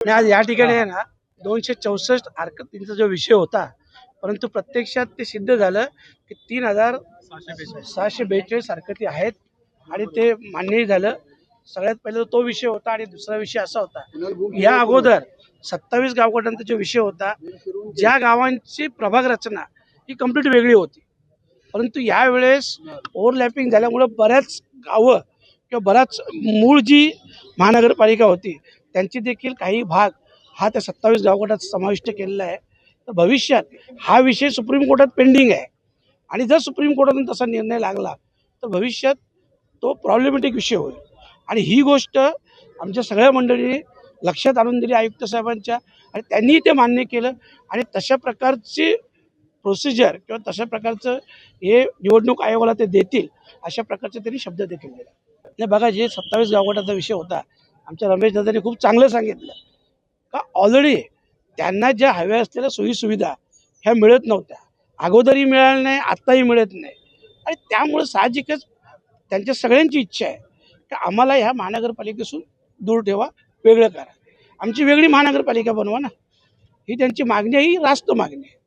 आणि आज या ठिकाणी आहे ना 264 हरकतींचा जो विषय होता, परंतु प्रत्यक्षात ते सिद्ध झालं की 3642 हरकती आहेत आणि ते मान्यही झालं. सगळ्यात पहिला तो विषय होता आणि दुसरा विषय असा होता, या अगोदर 27 गावगटांचा जो विषय होता, ज्या गावांची प्रभाग रचना ही कंप्लीट वेगळी होती, परंतु यावेळेस ओव्हरलॅपिंग झाल्यामुळं बऱ्याच गावं किंवा बऱ्याच मूळ जी महानगरपालिका होती त्यांची देखील काही भाग हा त्या 27 गावगटात समाविष्ट केलेला आहे. तर भविष्यात हा विषय सुप्रीम कोर्टात पेंडिंग आहे आणि जर सुप्रीम कोर्टातून तसा निर्णय लागला तर भविष्यात तो प्रॉब्लेमॅटिक विषय होईल. आणि ही गोष्ट आमच्या सगळ्या मंडळींनी लक्षात आणून दिली आयुक्त साहेबांच्या, आणि त्यांनी ते मान्य केलं आणि तशा प्रकारची प्रोसिजर किंवा तशा प्रकारचं हे निवडणूक आयोगाला ते देतील अशा प्रकारचे त्यांनी शब्द देखील दिला. नाही बघा, जे 27 गावगटाचा विषय होता, आमच्या रमेश दादांनी खूप चांगलं सांगितलं का ऑलरेडी त्यांना ज्या हव्या असलेल्या सोयीसुविधा ह्या मिळत नव्हत्या, अगोदरही मिळाल्या नाही, आत्ताही मिळत नाही. आणि त्यामुळे साहजिकच त्यांच्या सगळ्यांची इच्छा आहे की आम्हाला ह्या महानगरपालिकेपासून दूर ठेवा, वेगळं करा, आमची वेगळी महानगरपालिका बनवा ना, ही त्यांची मागणी आहे, ही रास्त मागणी आहे.